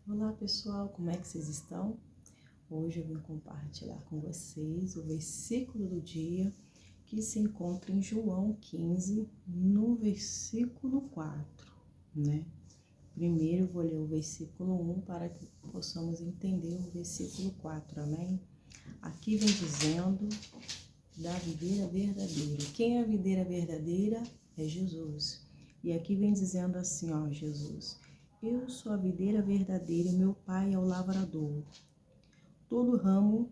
Olá pessoal, como é que vocês estão? Hoje eu vim compartilhar com vocês o versículo do dia que se encontra em João 15, no versículo 4, né? Primeiro eu vou ler o versículo 1 para que possamos entender o versículo 4, amém? Aqui vem dizendo da videira verdadeira. Quem é a videira verdadeira? É Jesus. E aqui vem dizendo assim, ó, Jesus: eu sou a videira verdadeira e meu Pai é o lavrador. Todo ramo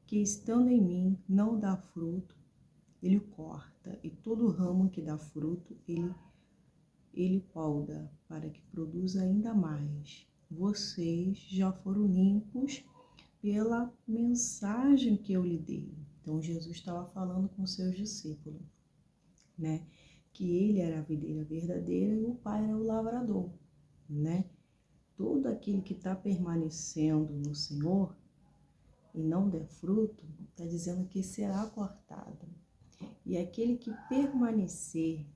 que estando em mim não dá fruto, ele corta, e todo ramo que dá fruto, ele poda, para que produza ainda mais. Vocês já foram limpos pela mensagem que eu lhe dei. Então Jesus estava falando com seus discípulos, né? Que ele era a videira verdadeira e o Pai era o lavrador, né? Todo aquele que está permanecendo no Senhor e não der fruto, está dizendo que será cortado. E aquele que permanecer,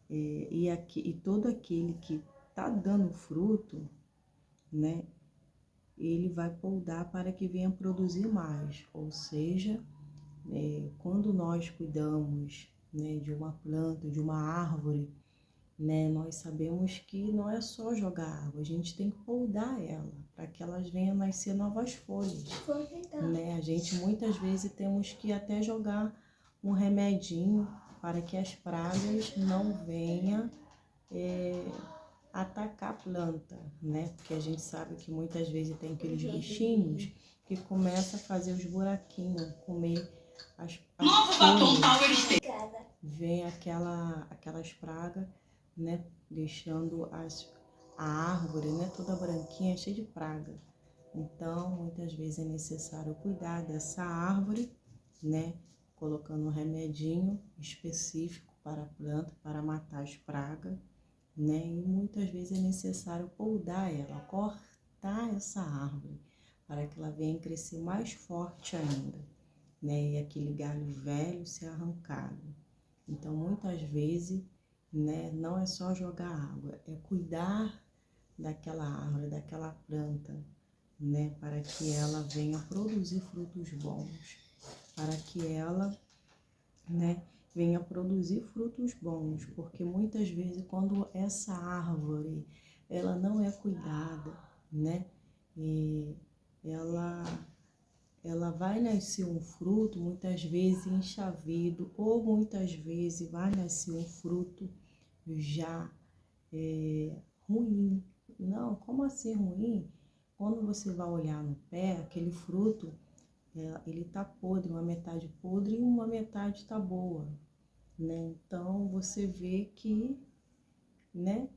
e todo aquele que está dando fruto, né? Ele vai podar para que venha produzir mais. Ou seja, quando nós cuidamos, né, de uma planta, de uma árvore, né, nós sabemos que não é só jogar água, a gente tem que podar ela para que elas venham nascer novas folhas, né? A gente muitas vezes temos que até jogar um remedinho para que as pragas não venham atacar a planta, né? Porque a gente sabe que muitas vezes tem aqueles bichinhos que começam a fazer os buraquinhos, comer as folhas. Vem aquelas pragas, né? Deixando a árvore, né? Toda branquinha, cheia de praga. Então, muitas vezes é necessário cuidar dessa árvore, né? Colocando um remedinho específico para a planta, para matar as pragas, né? E muitas vezes é necessário podar ela, cortar essa árvore, para que ela venha crescer mais forte ainda, né? E aquele galho velho ser arrancado. Então, muitas vezes, né, não é só jogar água, é cuidar daquela árvore, daquela planta, né, para que ela venha produzir frutos bons, para que ela, né, venha produzir frutos bons, porque muitas vezes quando essa árvore, ela não é cuidada, né, ela vai nascer um fruto muitas vezes enxavido, ou muitas vezes vai nascer um fruto já ruim. Não, como assim ruim? Quando você vai olhar no pé, aquele fruto, ele tá podre, uma metade podre e uma metade tá boa, né? Então você vê que, né,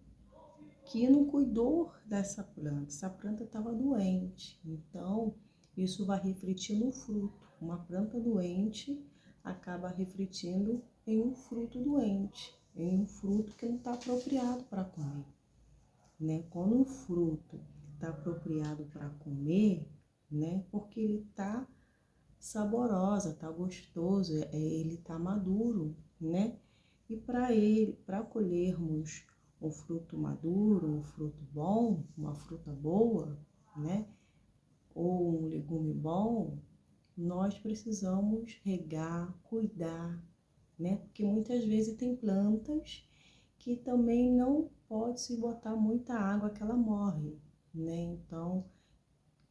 que não cuidou dessa planta. Essa planta estava doente, então isso vai refletir no fruto. Uma planta doente acaba refletindo em um fruto doente, em um fruto que não está apropriado para comer, né? Quando um fruto está apropriado para comer, né? Porque ele está saborosa, está gostoso, ele está maduro, né? E para colhermos um fruto maduro, um fruto bom, uma fruta boa, né? Ou um legume bom, nós precisamos regar, cuidar, né? Porque muitas vezes tem plantas que também não pode se botar muita água que ela morre, né? Então,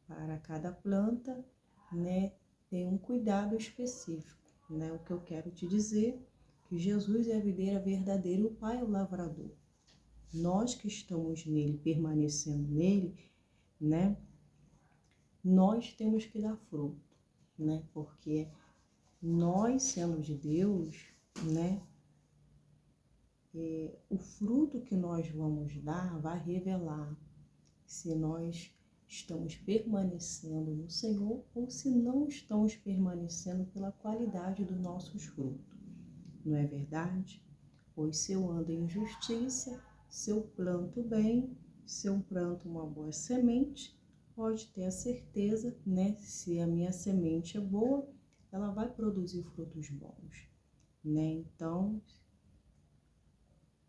para cada planta, né, tem um cuidado específico, né? O que eu quero te dizer, que Jesus é a videira verdadeira e o Pai é o lavrador. Nós que estamos nele, permanecendo nele, né, nós temos que dar fruto, né? Porque nós, sendo de Deus, né, o fruto que nós vamos dar vai revelar se nós estamos permanecendo no Senhor ou se não estamos permanecendo pela qualidade dos nossos frutos. Não é verdade? Pois se eu ando em justiça, se eu planto bem, se eu planto uma boa semente, pode ter a certeza, né? Se a minha semente é boa, ela vai produzir frutos bons, né? Então,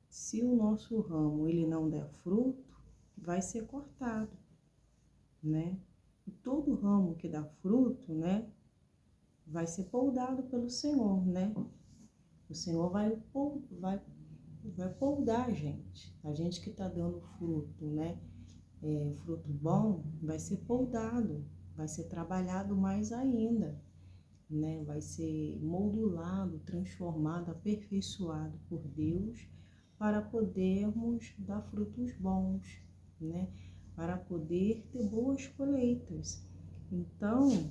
se o nosso ramo ele não der fruto, vai ser cortado, né? E todo ramo que dá fruto, né, vai ser poldado pelo Senhor, né? O Senhor vai poldar a gente que está dando fruto, né? Fruto bom, vai ser poldado, vai ser trabalhado mais ainda, né? Vai ser moldulado, transformado, aperfeiçoado por Deus para podermos dar frutos bons, né? Para poder ter boas colheitas. Então,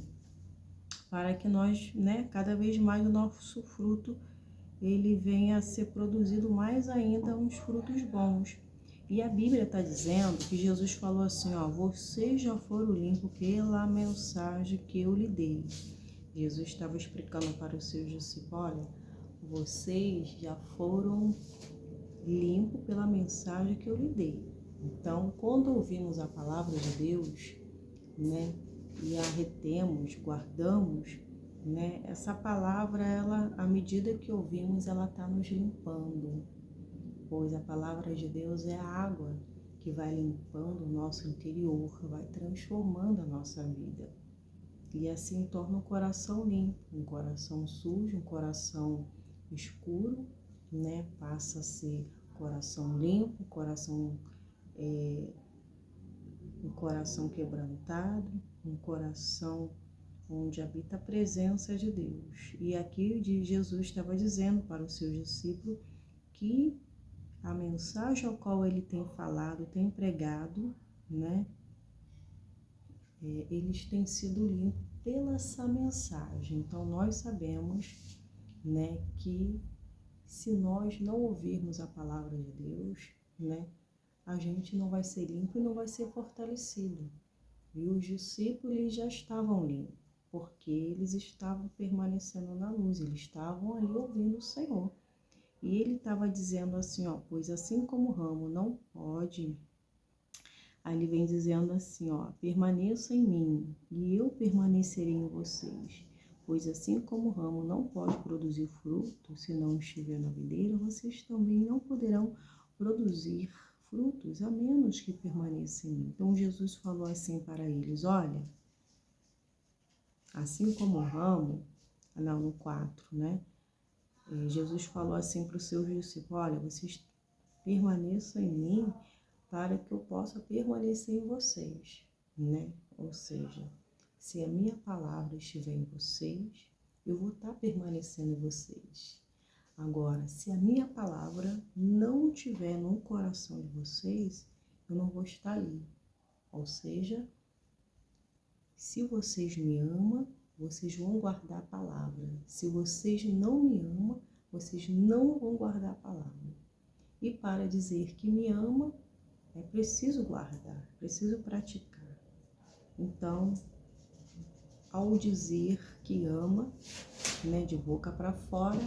para que nós, né, cada vez mais o nosso fruto ele venha a ser produzido mais ainda uns frutos bons. E a Bíblia está dizendo que Jesus falou assim, ó, vocês já foram limpos pela mensagem que eu lhe dei. Jesus estava explicando para os seus discípulos, olha, vocês já foram limpos pela mensagem que eu lhe dei. Então, quando ouvimos a palavra de Deus, né, e a retemos, guardamos, né, essa palavra, ela, à medida que ouvimos, ela está nos limpando, pois a palavra de Deus é a água que vai limpando o nosso interior, vai transformando a nossa vida. E assim torna o coração limpo, um coração sujo, um coração escuro, né, passa a ser coração limpo, um coração quebrantado, um coração onde habita a presença de Deus. E aqui Jesus estava dizendo para os seus discípulos que a mensagem ao qual ele tem falado, tem pregado, né, eles têm sido limpos pela essa mensagem. Então nós sabemos, né, que se nós não ouvirmos a palavra de Deus, né, a gente não vai ser limpo e não vai ser fortalecido. E os discípulos eles já estavam limpos, porque eles estavam permanecendo na luz, eles estavam ali ouvindo o Senhor. E ele estava dizendo assim, ó, pois assim como o ramo não pode, aí ele vem dizendo assim, ó, permaneça em mim e eu permanecerei em vocês. Pois assim como o ramo não pode produzir fruto se não estiver na videira, vocês também não poderão produzir frutos a menos que permaneçam em mim. Então Jesus falou assim para eles, olha, assim como o ramo, não, no 4, né? Jesus falou assim para os seus discípulos, olha, vocês permaneçam em mim para que eu possa permanecer em vocês, né? Ou seja, se a minha palavra estiver em vocês, eu vou estar permanecendo em vocês. Agora, se a minha palavra não estiver no coração de vocês, eu não vou estar ali. Ou seja, se vocês me amam, vocês vão guardar a palavra. Se vocês não me amam, vocês não vão guardar a palavra. E para dizer que me ama, é preciso guardar, preciso praticar. Então, ao dizer que ama, né, de boca para fora,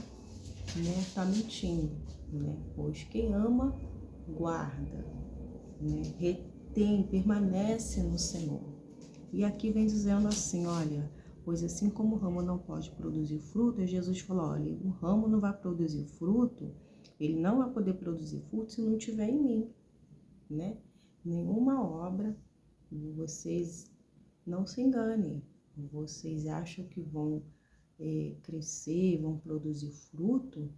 né, tá mentindo, né? Pois quem ama, guarda, né, retém, permanece no Senhor. E aqui vem dizendo assim, olha, pois assim como o ramo não pode produzir fruto, Jesus falou, olha, o ramo não vai produzir fruto, ele não vai poder produzir fruto se não estiver em mim, né? Nenhuma obra, vocês não se enganem, vocês acham que vão crescer, vão produzir fruto,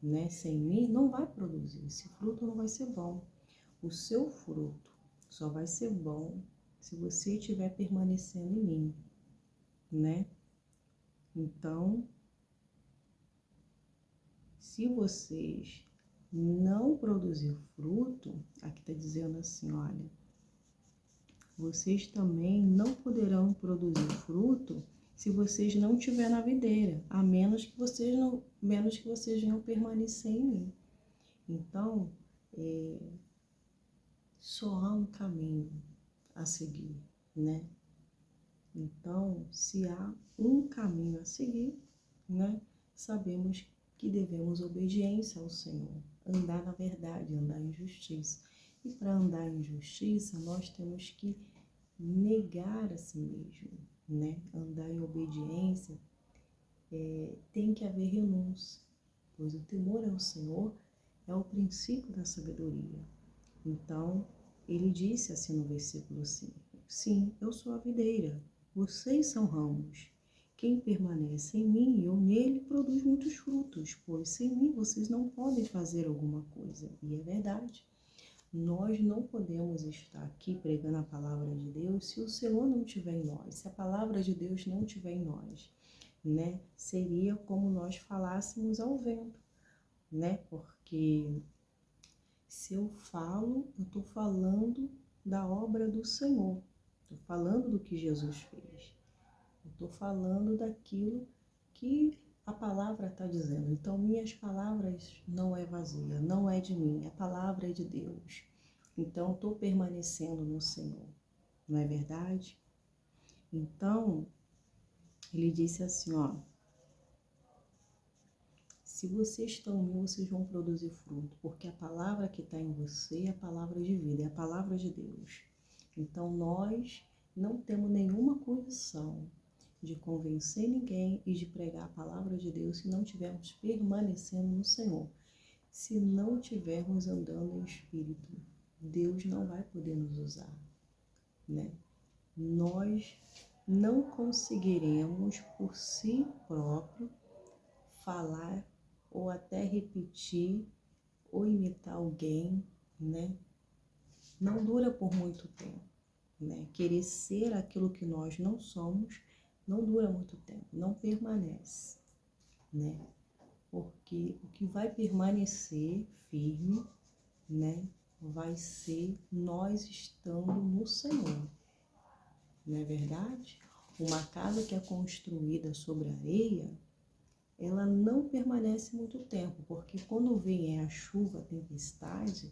né? Sem mim, não vai produzir, esse fruto não vai ser bom. O seu fruto só vai ser bom se você estiver permanecendo em mim, né? Então, se vocês não produzir fruto, aqui está dizendo assim, olha, vocês também não poderão produzir fruto se vocês não estiverem na videira, a menos que vocês venham permanecer em mim. Então, só há um caminho a seguir, né? Então, se há um caminho a seguir, né, sabemos que devemos obediência ao Senhor, andar na verdade, andar em justiça. E para andar em justiça, nós temos que negar a si mesmo, né? Andar em obediência, tem que haver renúncia, pois o temor ao Senhor é o princípio da sabedoria. Então, ele disse assim no versículo 5, Sim, eu sou a videira, vocês são ramos. Quem permanece em mim e eu nele produz muitos frutos, pois sem mim vocês não podem fazer alguma coisa. E é verdade. Nós não podemos estar aqui pregando a palavra de Deus se o Senhor não estiver em nós, se a palavra de Deus não estiver em nós, né? Seria como nós falássemos ao vento, né? Porque se eu falo, eu estou falando da obra do Senhor, estou falando do que Jesus fez, eu estou falando daquilo que a palavra está dizendo. Então, minhas palavras não é vazia, não é de mim, a palavra é de Deus. Então, estou permanecendo no Senhor, não é verdade? Então, ele disse assim, ó, se vocês estão em mim, vocês vão produzir fruto, porque a palavra que está em você é a palavra de vida, é a palavra de Deus. Então, nós não temos nenhuma condição de convencer ninguém e de pregar a palavra de Deus se não estivermos permanecendo no Senhor. Se não estivermos andando em espírito, Deus não vai poder nos usar, né? Nós não conseguiremos por si próprio falar ou até repetir ou imitar alguém, né? Não dura por muito tempo, né? Querer ser aquilo que nós não somos não dura muito tempo, não permanece, né? Porque o que vai permanecer firme, né, vai ser nós estando no Senhor, não é verdade? Uma casa que é construída sobre areia, ela não permanece muito tempo, porque quando vem a chuva, a tempestade,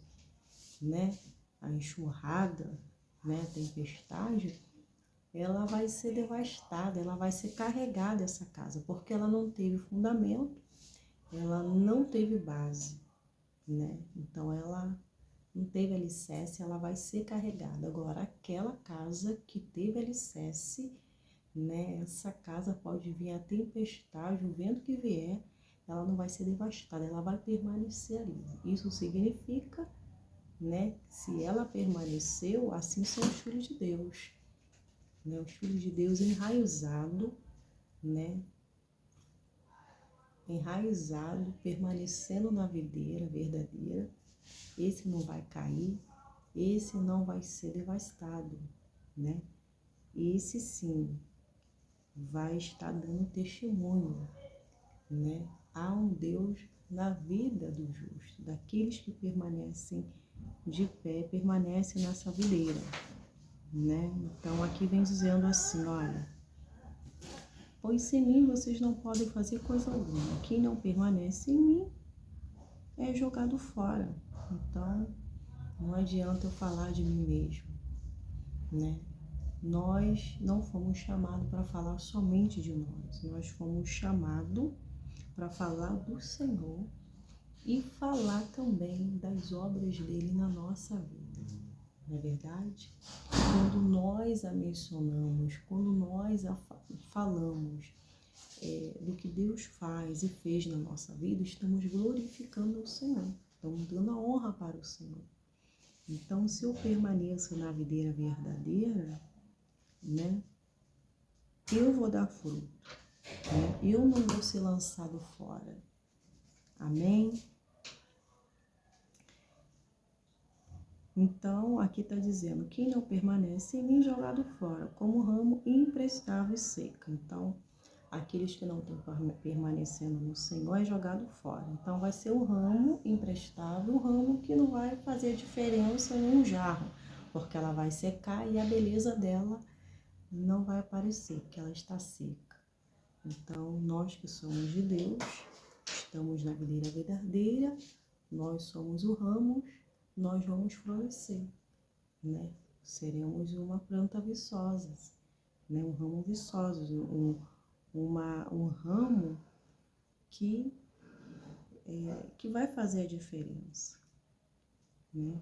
né, a enxurrada, né, a tempestade, ela vai ser devastada, ela vai ser carregada essa casa, porque ela não teve fundamento, ela não teve base, né? Então ela não teve alicerce, ela vai ser carregada. Agora, aquela casa que teve alicerce, né? Essa casa pode vir a tempestade, o vento que vier, ela não vai ser devastada, ela vai permanecer ali. Isso significa, né? Se ela permaneceu, assim são os filhos de Deus, né? Os filhos de Deus enraizado, né? Enraizado, permanecendo na videira verdadeira, esse não vai cair, esse não vai ser devastado, né? Esse sim vai estar dando testemunho, né? Há um Deus na vida do justo, daqueles que permanecem de pé, permanecem nessa videira, né? Então aqui vem dizendo assim, olha, pois sem mim vocês não podem fazer coisa alguma. Quem não permanece em mim é jogado fora. Então, não adianta eu falar de mim mesmo, né? Nós não fomos chamados para falar somente de nós fomos chamados para falar do Senhor e falar também das obras dele na nossa vida, não é verdade? Quando nós a mencionamos, quando nós a falamos do que Deus faz e fez na nossa vida, estamos glorificando o Senhor, estamos dando a honra para o Senhor. Então, se eu permaneço na videira verdadeira, né, eu vou dar fruto, né? Eu não vou ser lançado fora. Amém? Então, aqui está dizendo, quem não permanece em mim, jogado fora, como ramo imprestável e seca. Então, aqueles que não estão permanecendo no Senhor é jogado fora. Então, vai ser o ramo imprestável, o ramo que não vai fazer diferença em um jarro, porque ela vai secar e a beleza dela não vai aparecer, porque ela está seca. Então, nós que somos de Deus, estamos na videira verdadeira, nós somos o ramo, nós vamos florescer, né? Seremos uma planta viçosa, né? Um ramo viçoso, um ramo que vai fazer a diferença, né?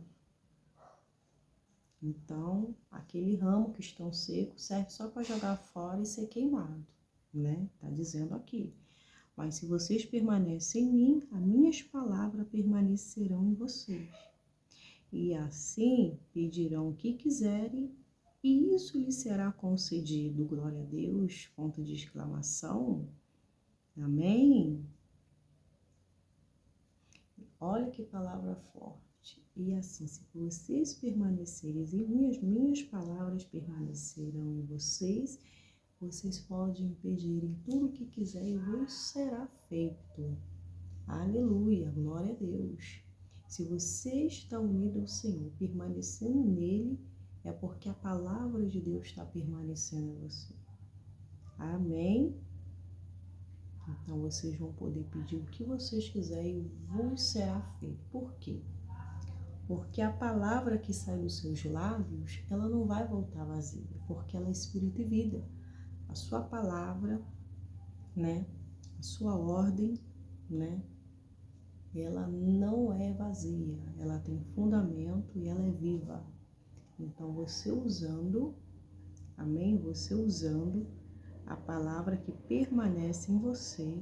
Então, aquele ramo que estão seco serve só para jogar fora e ser queimado, né? Tá dizendo aqui. Mas se vocês permanecem em mim, as minhas palavras permanecerão em vocês. E assim pedirão o que quiserem e isso lhe será concedido. Glória a Deus, ponto de exclamação. Amém? Olha que palavra forte. E assim, se vocês permanecerem, e minhas palavras permanecerão em vocês, vocês podem pedirem tudo o que quiserem e vos será feito. Aleluia, glória a Deus. Se você está unido ao Senhor, permanecendo nele, é porque a palavra de Deus está permanecendo em você. Amém? Então vocês vão poder pedir o que vocês quiserem e vos será feito. Por quê? Porque a palavra que sai dos seus lábios, ela não vai voltar vazia, porque ela é espírito e vida. A sua palavra, né? A sua ordem, né? Ela não é vazia, ela tem fundamento e ela é viva. Então você usando, amém? Você usando a palavra que permanece em você,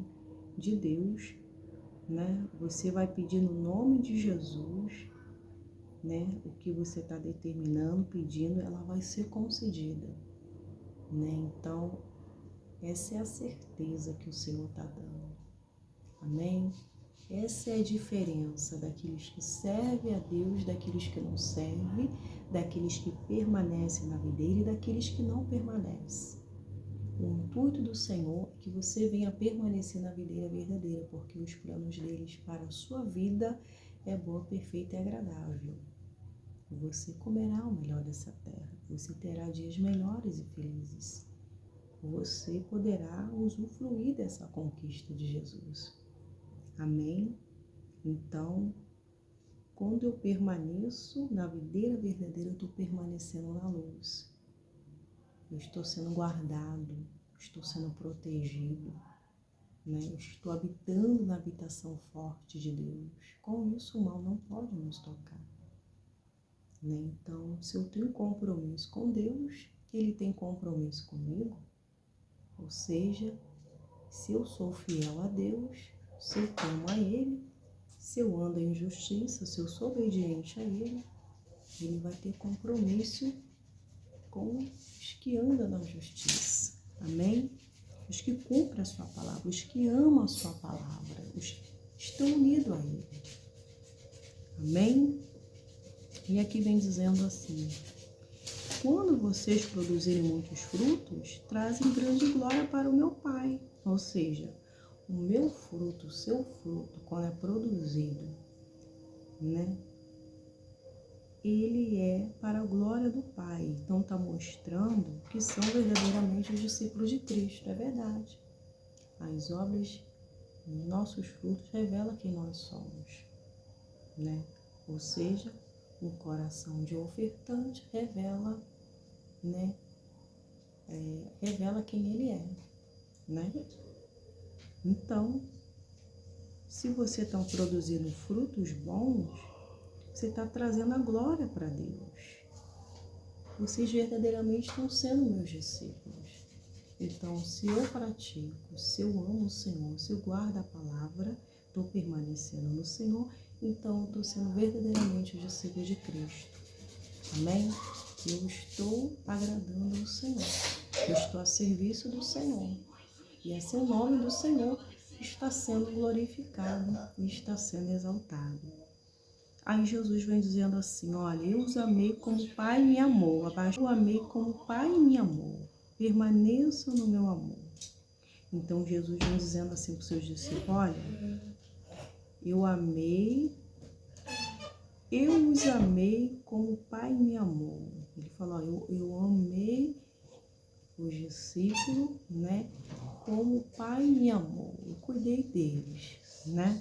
de Deus, né? Você vai pedir no nome de Jesus, né? O que você está determinando, pedindo, ela vai ser concedida, né? Então, essa é a certeza que o Senhor está dando, amém? Essa é a diferença daqueles que servem a Deus, daqueles que não servem, daqueles que permanecem na videira e daqueles que não permanecem. O intuito do Senhor é que você venha permanecer na videira verdadeira, porque os planos deles para a sua vida é boa, perfeita e agradável. Você comerá o melhor dessa terra, você terá dias melhores e felizes. Você poderá usufruir dessa conquista de Jesus. Amém? Então, quando eu permaneço na videira verdadeira, eu estou permanecendo na luz. Eu estou sendo guardado, estou sendo protegido, né? Eu estou habitando na habitação forte de Deus. Com isso, o mal não pode nos tocar, né? Então, se eu tenho compromisso com Deus, Ele tem compromisso comigo. Ou seja, se eu sou fiel a Deus, se eu temo a Ele, se eu ando em justiça, se eu sou obediente a Ele, Ele vai ter compromisso com os que andam na justiça. Amém? Os que cumprem a sua palavra, os que amam a sua palavra, os que estão unidos a Ele. Amém? E aqui vem dizendo assim: quando vocês produzirem muitos frutos, trazem grande glória para o meu Pai. Ou seja, o meu fruto, o seu fruto, quando é produzido, né? Ele é para a glória do Pai. Então está mostrando que são verdadeiramente os discípulos de Cristo. É verdade. As obras, nossos frutos revelam quem nós somos, né? Ou seja, o coração de ofertante revela, né? Revela quem ele é, né? Então, se você está produzindo frutos bons, você está trazendo a glória para Deus. Vocês verdadeiramente estão sendo meus discípulos. Então, se eu pratico, se eu amo o Senhor, se eu guardo a palavra, estou permanecendo no Senhor, então eu estou sendo verdadeiramente o discípulo de Cristo. Amém? Eu estou agradando ao Senhor. Eu estou a serviço do Senhor. E assim o nome do Senhor está sendo glorificado e está sendo exaltado. Aí Jesus vem dizendo assim: olha, eu os amei como o Pai me amou. Abaixo, eu amei como o Pai me amou. Permaneçam no meu amor. Então Jesus vem dizendo assim para os seus discípulos: olha, eu os amei como o Pai me amou. Ele falou: eu amei os discípulos, né? Como o Pai me amou. Eu cuidei deles, né?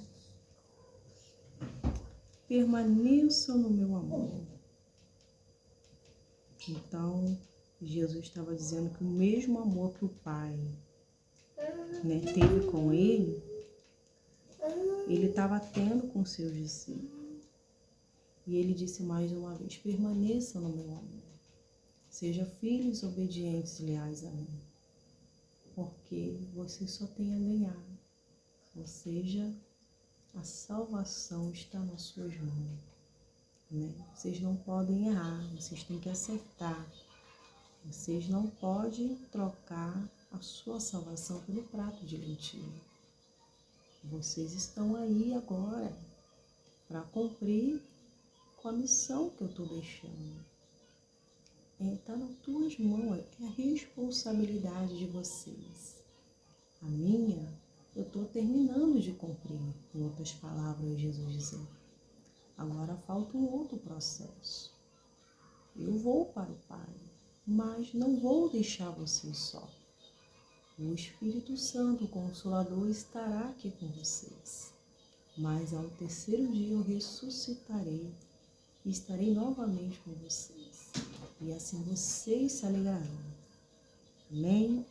Permaneçam no meu amor. Então, Jesus estava dizendo que o mesmo amor que o Pai, né, teve com ele estava tendo com seus discípulos. E ele disse mais uma vez: permaneçam no meu amor. Sejam filhos obedientes e leais a mim, porque você só tem a ganhar. Ou seja, a salvação está nas suas mãos, né? Vocês não podem errar, vocês têm que acertar. Vocês não podem trocar a sua salvação pelo prato de lentilha. Vocês estão aí agora para cumprir com a missão que eu estou deixando. Está nas tuas mãos, é a responsabilidade de vocês. A minha, eu estou terminando de cumprir, em outras palavras, Jesus dizendo. Agora falta um outro processo. Eu vou para o Pai, mas não vou deixar vocês só. O Espírito Santo, o Consolador, estará aqui com vocês. Mas ao terceiro dia eu ressuscitarei e estarei novamente com vocês. E assim vocês se alegrarão. Amém?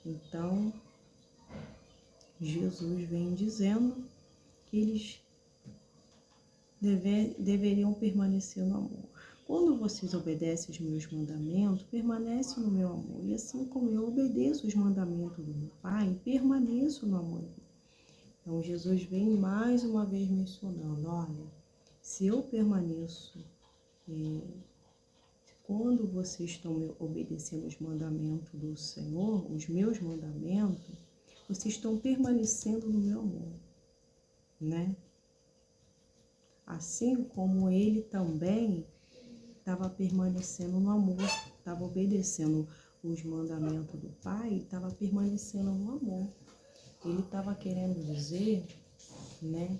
Então, Jesus vem dizendo que eles deveriam permanecer no amor. Quando vocês obedecem os meus mandamentos, permanecem no meu amor. E assim como eu obedeço os mandamentos do meu Pai, permaneço no amor dele. Então, Jesus vem mais uma vez mencionando, olha, se eu permaneço, quando vocês estão obedecendo os mandamentos do Senhor, os meus mandamentos, vocês estão permanecendo no meu amor, né? Assim como ele também estava permanecendo no amor, estava obedecendo os mandamentos do Pai, estava permanecendo no amor. Ele estava querendo dizer, né,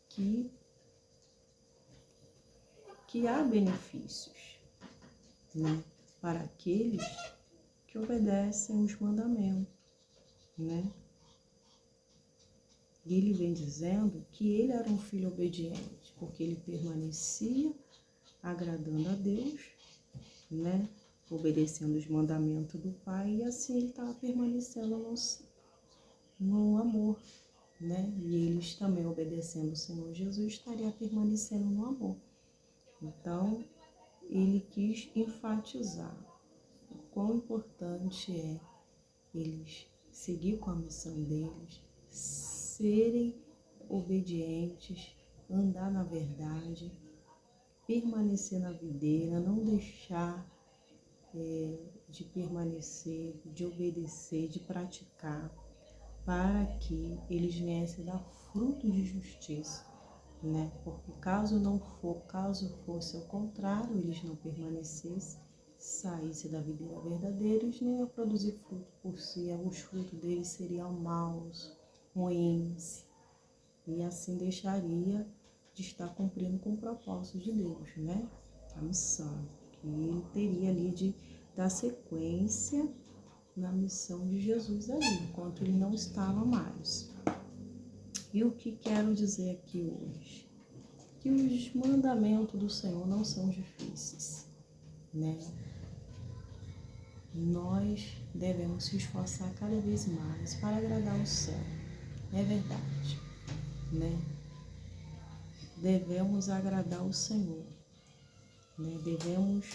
que há benefícios, né, para aqueles que obedecem os mandamentos, né? E ele vem dizendo que ele era um filho obediente, porque ele permanecia agradando a Deus, né? Obedecendo os mandamentos do Pai, e assim ele estava permanecendo no amor, né? E eles também obedecendo o Senhor Jesus estaria permanecendo no amor. Então, ele quis enfatizar o quão importante é eles seguir com a missão deles, serem obedientes, andar na verdade, permanecer na videira, não deixar de permanecer, de obedecer, de praticar, para que eles viessem dar fruto de justiça, né? Porque caso fosse ao contrário, eles não permanecessem, saísse da videira verdadeira, eles não iam produzir fruto por si, os frutos deles seriam maus, ruins, e assim deixaria de estar cumprindo com o propósito de Deus, né? A missão, que ele teria ali de dar sequência na missão de Jesus ali, enquanto ele não estava mais. E o que quero dizer aqui hoje? Que os mandamentos do Senhor não são difíceis, né? Nós devemos se esforçar cada vez mais para agradar o céu, é verdade, né? Devemos agradar o Senhor, né? Devemos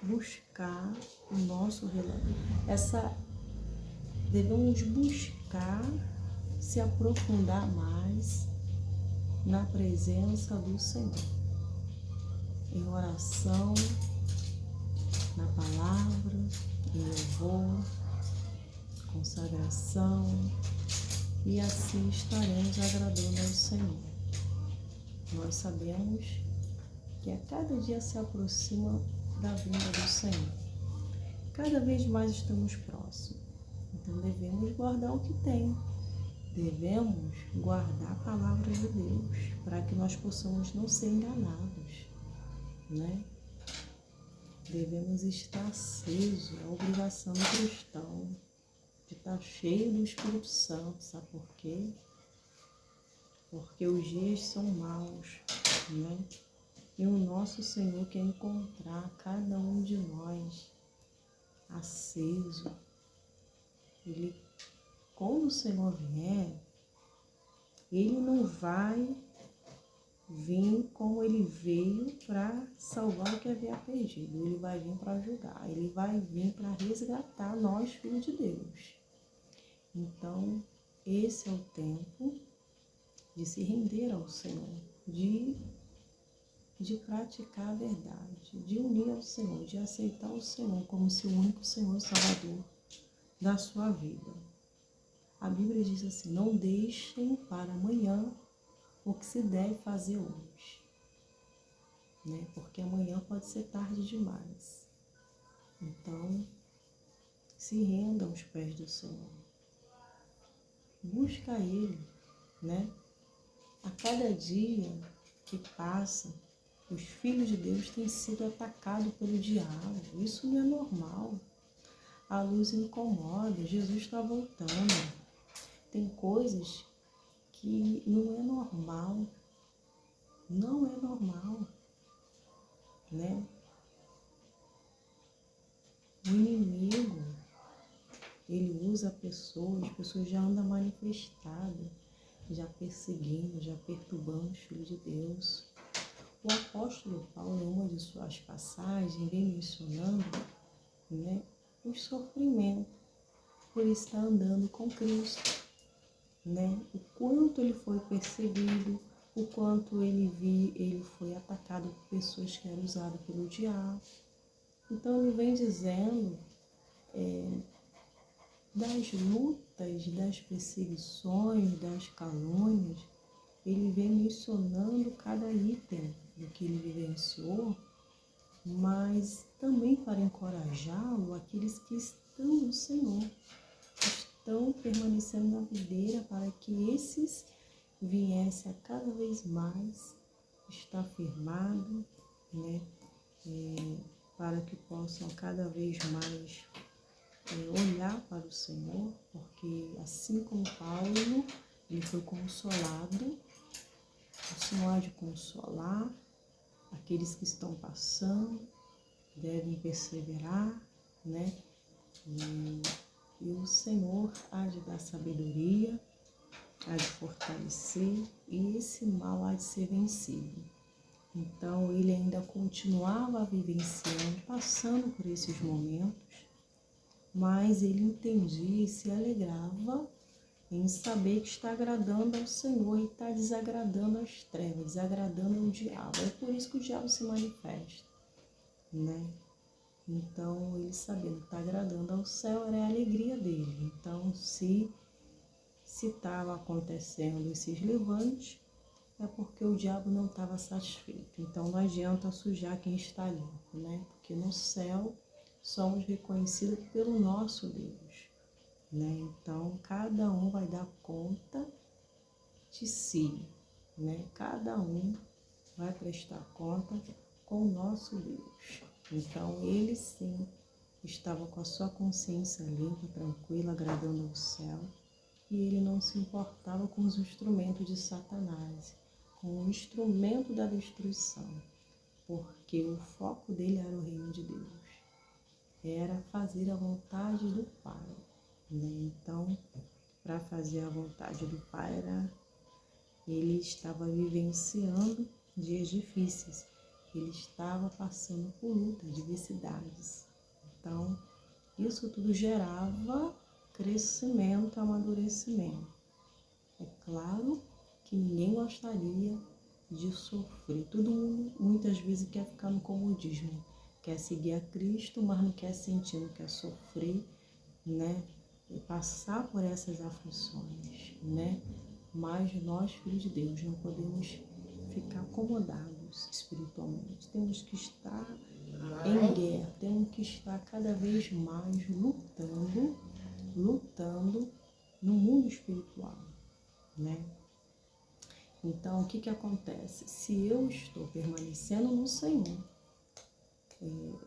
buscar o nosso relacionamento. Devemos buscar se aprofundar mais na presença do Senhor, em oração, na palavra, em louvor, consagração, e assim estaremos agradando ao Senhor. Nós sabemos que a cada dia se aproxima da vinda do Senhor. Cada vez mais estamos próximos. Então devemos guardar o que tem. Devemos guardar a palavra de Deus para que nós possamos não ser enganados, né? Devemos estar acesos, é a obrigação do cristão de estar cheio do Espírito Santo, sabe por quê? Porque os dias são maus, né? E o nosso Senhor quer encontrar cada um de nós aceso. Quando o Senhor vier, Ele não vai vir como Ele veio para salvar o que havia perdido. Ele vai vir para julgar. Ele vai vir para resgatar nós, filhos de Deus. Então, esse é o tempo de se render ao Senhor, de de praticar a verdade, de unir ao Senhor, de aceitar o Senhor como seu único Senhor e Salvador da sua vida. A Bíblia diz assim: não deixem para amanhã o que se deve fazer hoje, né? Porque amanhã pode ser tarde demais. Então, se renda aos pés do Senhor. Busca Ele, né? A cada dia que passa, os filhos de Deus têm sido atacados pelo diabo. Isso não é normal. A luz incomoda, Jesus está voltando. Tem coisas que não é normal. Não é normal, né? O inimigo, ele usa as pessoas já andam manifestadas, já perseguindo, já perturbando os filhos de Deus. O apóstolo Paulo, em uma de suas passagens, vem mencionando, né, os sofrimentos por estar andando com Cristo, né? O quanto ele foi perseguido, o quanto ele foi atacado por pessoas que eram usadas pelo diabo. Então ele vem dizendo das lutas, das perseguições, das calúnias. Ele vem mencionando cada item do que ele vivenciou, mas também para encorajá-lo, aqueles que estão no Senhor, estão permanecendo na videira, para que esses viessem a cada vez mais estar firmado, né? Para que possam cada vez mais olhar para o Senhor, porque assim como Paulo, ele foi consolado, o Senhor há de consolar aqueles que estão passando, devem perseverar, né? E o Senhor há de dar sabedoria, há de fortalecer, e esse mal há de ser vencido. Então, ele ainda continuava vivenciando, passando por esses momentos, mas ele entendia e se alegrava em saber que está agradando ao Senhor e está desagradando as trevas, desagradando ao diabo. É por isso que o diabo se manifesta, né? Então, ele sabendo que está agradando ao céu, era a alegria dele. Então, se estava acontecendo esses levantes, é porque o diabo não estava satisfeito. Então, não adianta sujar quem está limpo, né? Porque no céu somos reconhecidos pelo nosso Deus, né? Então, cada um vai dar conta de si, né? Cada um vai prestar conta com o nosso Deus. Então, ele sim estava com a sua consciência limpa, tranquila, agradando ao céu, e ele não se importava com os instrumentos de Satanás, com o instrumento da destruição, porque o foco dele era o reino de Deus, era fazer a vontade do Pai, né? Então, para fazer a vontade do Pai, ele estava vivenciando dias difíceis, ele estava passando por lutas, adversidades. Então, isso tudo gerava crescimento, amadurecimento. É claro que ninguém gostaria de sofrer. Todo mundo muitas vezes quer ficar no comodismo, quer seguir a Cristo, mas não quer sentir, não quer sofrer, né? E passar por essas aflições, né? Mas nós, filhos de Deus, não podemos ficar acomodados espiritualmente. Temos que estar em guerra, temos que estar cada vez mais lutando no mundo espiritual, né? Então, o que acontece? Se eu estou permanecendo no Senhor,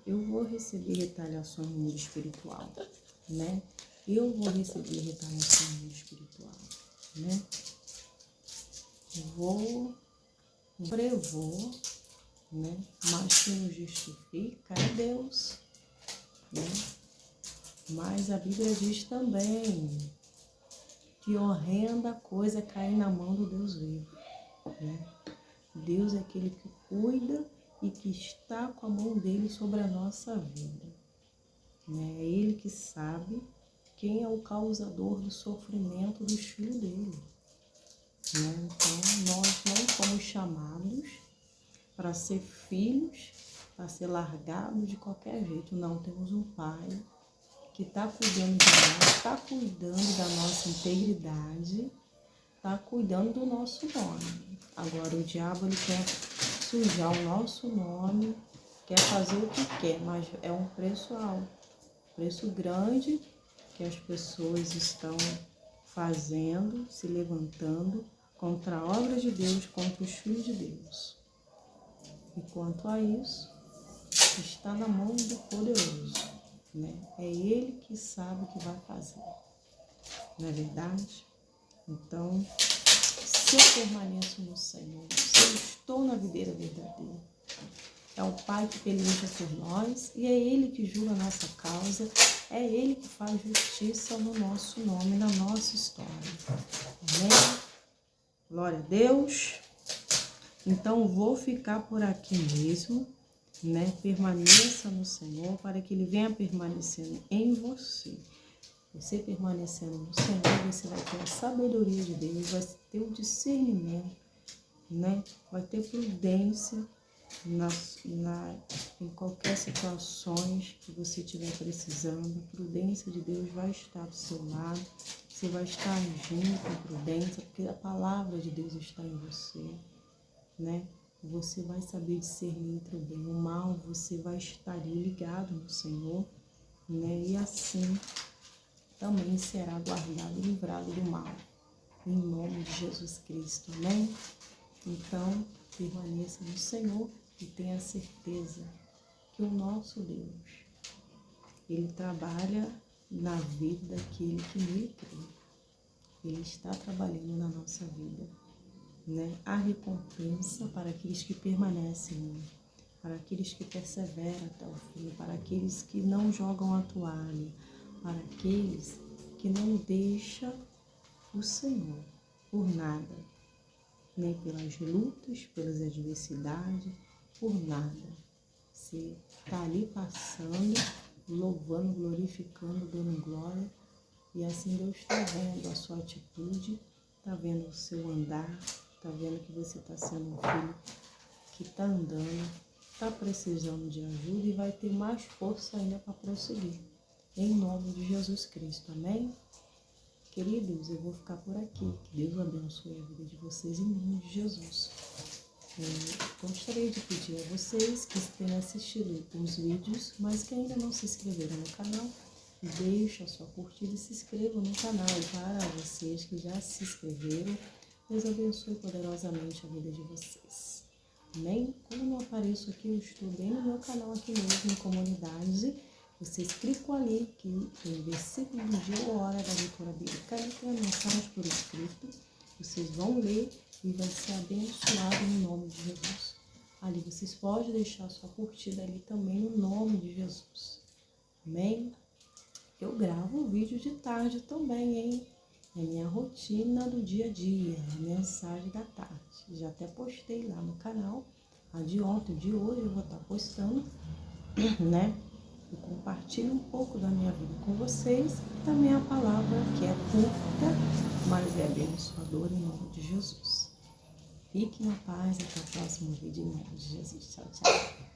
eu vou receber retaliações no mundo espiritual, né? Eu vou receber retaliação no mundo espiritual, né? Prevou, né? Mas quem nos justifica é Deus, né? Mas a Bíblia diz também que horrenda coisa é cair na mão do Deus vivo, né? Deus é aquele que cuida e que está com a mão dele sobre a nossa vida, né? É ele que sabe quem é o causador do sofrimento dos filhos dele, né? Então, nós não fomos chamados para ser filhos, para ser largados de qualquer jeito. Não, temos um Pai que está cuidando de nós, está cuidando da nossa integridade, está cuidando do nosso nome. Agora, o diabo ele quer sujar o nosso nome, quer fazer o que quer, mas é um preço alto, preço grande que as pessoas estão fazendo, se levantando contra a obra de Deus, contra os filhos de Deus. E quanto a isso, está na mão do poderoso, né? É Ele que sabe o que vai fazer, não é verdade? Então, se eu permaneço no Senhor, se eu estou na videira verdadeira, é o Pai que peleja por nós e é Ele que julga a nossa causa, é Ele que faz justiça no nosso nome, na nossa história. Amém? Glória a Deus. Então, vou ficar por aqui mesmo, né? Permaneça no Senhor para que Ele venha permanecendo em você. Você permanecendo no Senhor, você vai ter a sabedoria de Deus, vai ter o discernimento, né? Vai ter prudência em qualquer situações que você estiver precisando. A prudência de Deus vai estar do seu lado. Você vai estar agindo com prudência, porque a palavra de Deus está em você, né? Você vai saber discernir entre o bem e o mal, você vai estar ligado no Senhor, né? E assim também será guardado e livrado do mal, em nome de Jesus Cristo, amém? Então, permaneça no Senhor e tenha certeza que o nosso Deus, Ele trabalha na vida daquele que nele crê. Ele está trabalhando na nossa vida, né? A recompensa para aqueles que permanecem nele, para aqueles que perseveram até o fim, para aqueles que não jogam a toalha, para aqueles que não deixam o Senhor por nada, nem pelas lutas, pelas adversidades, por nada. Você está ali passando, louvando, glorificando, dando glória, e assim Deus está vendo a sua atitude, está vendo o seu andar, está vendo que você está sendo um filho que está andando, está precisando de ajuda e vai ter mais força ainda para prosseguir. Em nome de Jesus Cristo, amém? Queridos, eu vou ficar por aqui. Que Deus abençoe a vida de vocês em nome de Jesus. Gostaria de pedir a vocês que tenham assistido os vídeos, mas que ainda não se inscreveram no canal, deixe a sua curtida e se inscrevam no canal. E para vocês que já se inscreveram, Deus abençoe poderosamente a vida de vocês. Amém? Como não apareço aqui, eu estou bem no meu canal aqui mesmo, em comunidade. Vocês clicam ali, que tem versículo do dia ou hora da leitura bíblica, e tem a mensagem por escrito. Vocês vão ler e vai ser abençoado no nome de Jesus. Ali vocês podem deixar sua curtida ali também no nome de Jesus. Amém? Eu gravo vídeo de tarde também, hein? É minha rotina do dia a dia, a mensagem da tarde. Já até postei lá no canal. A de ontem, de hoje eu vou estar postando, né? Eu compartilho um pouco da minha vida com vocês. Também a palavra que é curta, mas é abençoadora em nome de Jesus. Fiquem na paz, até o próximo vídeo em nome de Jesus. Tchau, tchau.